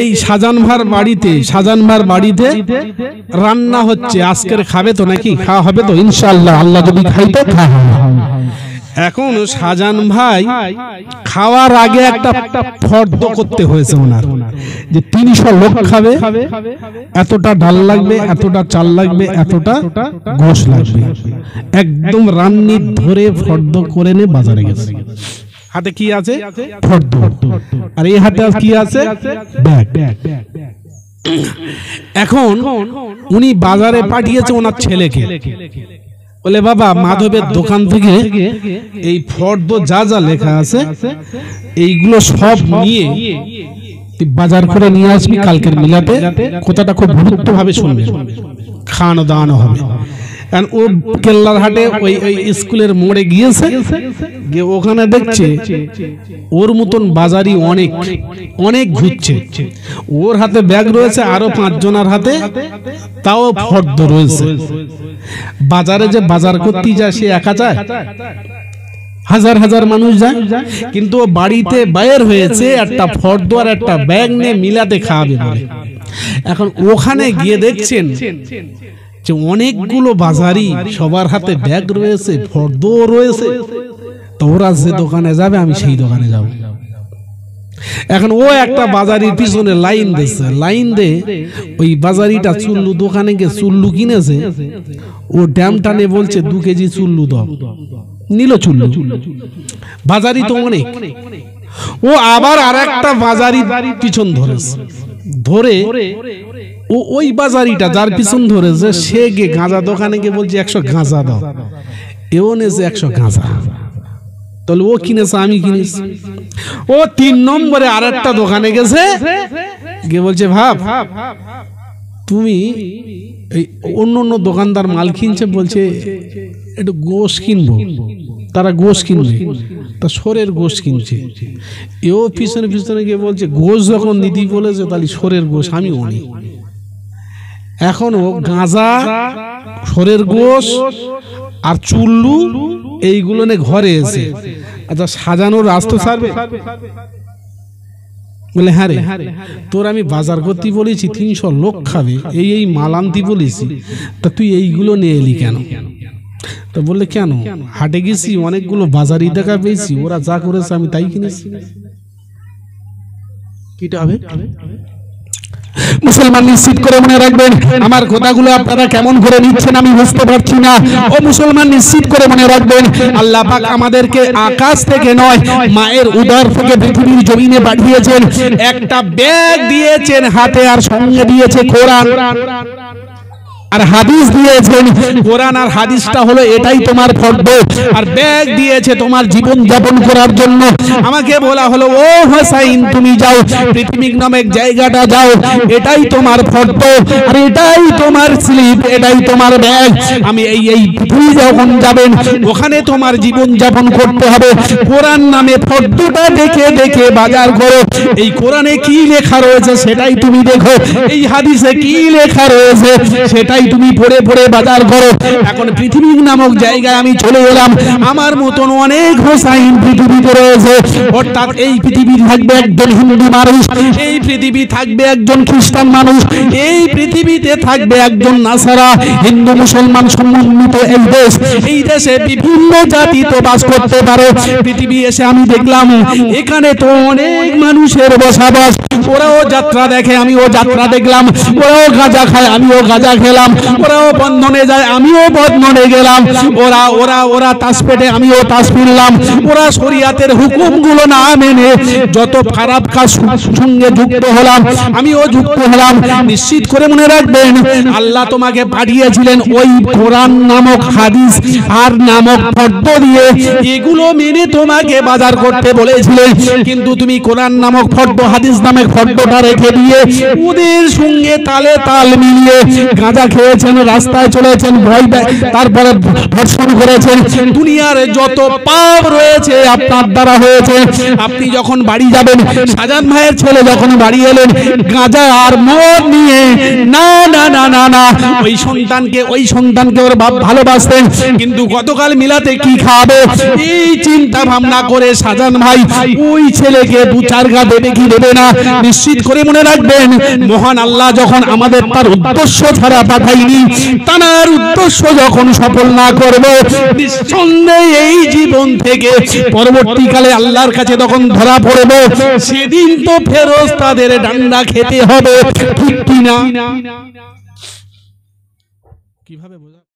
এই শাহজাহান ভার বাড়িতে রান্না হচ্ছে, আজকের খাবে তো নাকি? খাওয়া হবে তো ইনশাআল্লাহ, আল্লাহ যদি খাইতে খাওয়া। এখন শাহজাহান ভাই খাওয়ার আগে একটা ফর্দ করতে হয়েছে ওনার, যে 300 লোক খাবে, এতটা ডাল লাগবে, এতটা চাল লাগবে, এতটা গোশ লাগবে, একদম রান্নি ধরে ফর্দ করে নে বাজারে গেছে। হাতে কি আছে? ফর্দ। আর এই হাতে কি আছে? ব্যাগ। এখন উনি বাজারে পাঠিয়েছে ওনার ছেলেকে, বলে বাবা মাধবের দোকান থেকে এই ফর্দ যা যা লেখা আছে এইগুলো সব নিয়ে বাজার করে নিয়ে আসবি কালকের মিলাতে। কথাটা খুব গুরুত্বভাবে শুনবে, খাওয়ানো দাওয়ানো হবে। কারণ ও কেল্লার হাটে ওই স্কুলের মোড়ে গিয়েছে, গিয়ে ওখানে দেখছে ওর মতন বাজারি অনেক ঘুরছে, ওর হাতে ব্যাগ রয়েছে, আরো 5 জনের হাতে তাও ফর্দ রয়েছে। বাজারে যে বাজার করতে যায় সে একা যায়? হাজার হাজার মানুষ যায়, কিন্তু ও বাড়িতে বাইর হয়েছে একটা ফর্দ আর একটা ব্যাগ নিয়ে মিলাতে খাওয়াবে বলে। এখন ওখানে গিয়ে দেখছেন যে অনেকগুলো বাজারি, সবার হাতে ব্যাগ রয়েছে, ফর্দ রয়েছে। তো ওরা যে দোকানে যাবে আমি সেই দোকানে যাব। এখন ও একটা বাজারির পিছনে লাইন দিচ্ছে, লাইন দে ওই বাজারিটা চুল্লু দোকানে গিয়ে চুল্লু কিনেছে, ও ড্যাম টানে বলছে 2 কেজি চুল্লু দাও, নিল চুল্লু। বাজারি তো অনেক, ও আবার আরেকটা বাজারির পিছন ধরেছে, ধরে ও ওই বাজারিটা যার পিছন ধরেছে সে গিয়ে গাঁজা দোকানে গিয়ে বলছে 100 গাঁজা দাও, এও নেছে 100 গাঁজা। তাহলে ও কিনেছে, আমি কিনেছি। ও 3 নম্বরে আরেকটা দোকানে গেছে, গিয়ে বলছে ভাব তুমি এই অন্য দোকানদার মাল কিনছে, বলছে একটু গোশ কিনবো, তারা গোশ কিনবে, তা সরের গোশ কিনছে। এও পিছনে পিছনে গিয়ে বলছে গোশ যখন দিদি বলেছে তাহলে সরের গোশ আমিও নি। এখনো গাঁজা, সরের গোশ আর চুল্লু এইগুলো নিয়ে ঘরে এসে, আচ্ছা সাজানোর রাস্তা ছাড়বে? বলে হ্যাঁ রে, তোর আমি বাজার করতে বলেছি 300 লোক খাবে, এই মাল আনতে বলেছি, তা তুই এইগুলো নিয়ে এলি কেন? তো বললে কেন, হাটে গেছি অনেকগুলো বাজারি দেখা পেয়েছি, ওরা যা করেছে আমি তাই কিনেছি। কিটা হবে? মুসলমান নিশ্চিত করে মনে রাখবেন, আমার কথাগুলো আপনারা কেমন করে নিচ্ছেন আমি বুঝতে পারছি না। ও মুসলমান নিশ্চিত করে মনে রাখবেন, আল্লাহ পাক আমাদেরকে আকাশ থেকে নয়, মায়ের উদর থেকে পৃথিবীর জমিনে পাঠিয়েছেন, একটা ব্যাগ দিয়েছেন হাতে, আর সঙ্গে দিয়েছে কোরআন আর হাদিস দিয়েছেন। কোরআন আর হাদিসটা হলো এটাই তোমার ফর্দ, আর ব্যাগ দিয়েছে তোমার জীবন যাপন করার জন্য। আমাকে বলা হলো ও হোসাইন তুমি যাও পৃথিবী নামক জায়গাটা যাও, এটাই তোমার ফর্দ, আর এটাই তোমার স্লিপ, এটাই তোমার ব্যাগ। আমি এই পৃথিবী যখন যাবেন ওখানে তোমার জীবন যাপন করতে হবে। কোরআন নামে ফর্দটা দেখে দেখে বাজার করো। এই কোরআনে কি লেখা রয়েছে সেটাই তুমি দেখো, এই হাদিসে কি লেখা রয়েছে সেটাই তুমি পড়ে পড়ে বাজার করো। এখন পৃথিবী নামক জায়গায় আমি চলে এলাম, আমার মতন অনেক হোসাইন পৃথিবীতে রয়েছে। অর্থাৎ এই পৃথিবী থাকবে একজন হিন্দু মানুষ, এই পৃথিবী থাকবে একজন খ্রিস্টান মানুষ, এই পৃথিবীতে থাকবে একজন নাসারা। হিন্দু মুসলমান সমন্বিত এই দেশ, এই দেশে বিভিন্ন জাতি তো বাস করতে পারে। পৃথিবী এসে আমি দেখলাম এখানে তো অনেক মানুষের বসবাস, ওরাও যাত্রা দেখে আমিও যাত্রা দেখলাম, ওরাও গাঁজা খায় আমিও গাঁজা খেলাম, ওরাও বন্ধনে যায় আমিও বন্ধনে গেলাম, ওরা ওরা ওরা তাস পেটে আমিও তাস ফিরলাম, ওরা শরিয়াতের হুকুমগুলো না মেনে যত খারাপ কাজ সঙ্গে যুক্ত হলাম আমিও যুক্ত হলাম। নিশ্চিত করে মনে রাখবেন, আল্লাহ তোমাকে পাঠিয়েছিলেন ওই কোরআন নামক হাদিস আর নামক ফর্দ দিয়ে, এগুলো মেনে তোমাকে বাজার করতে বলেছিলেন। কিন্তু তুমি কোরআন নামক ফর্দ হাদিস নামক ফর্দটা রেখে দিয়ে ওদের সঙ্গে তালে তাল মিলিয়ে গাঁজা খেয়েছেন, রাস্তায় চলেছেন, ভয় তারপরে ধর্ষণ করেছেন, দুনিয়ার যত পাপ রয়েছে আপনার দ্বারা হয়েছে। আপনি যখন বাড়ি যাবেন, শাহজাহান ভাইয়ের ছেলে যখন বাড়ি এলেন গাঁজা আর মদ নিয়ে, না না না না না, ওই সন্তানকে ওর বাপ ভালোবাসতেন, কিন্তু গতকাল মিলাতে কি খাবে এই চিন্তা ভাবনা করে শাহজাহান ভাই ওই ছেলেকে 2-4 গা দেবে কি দেবে না। নিশ্চিত করে মনে রাখবেন, মহান আল্লাহ যখন আমাদের তার উদ্দেশ্য ছাড়া পাঠাইনি, তার উদ্দেশ্য যখন সফল না করবে, নিঃসন্দেহে এই জীবন থেকে পরবর্তীকালে আল্লাহর কাছে তখন ধরা পড়বে, সেদিন তো ফেরেশতাদের ডান্ডা খেতে হবে, ঠিক কিনা? কিভাবে বোঝা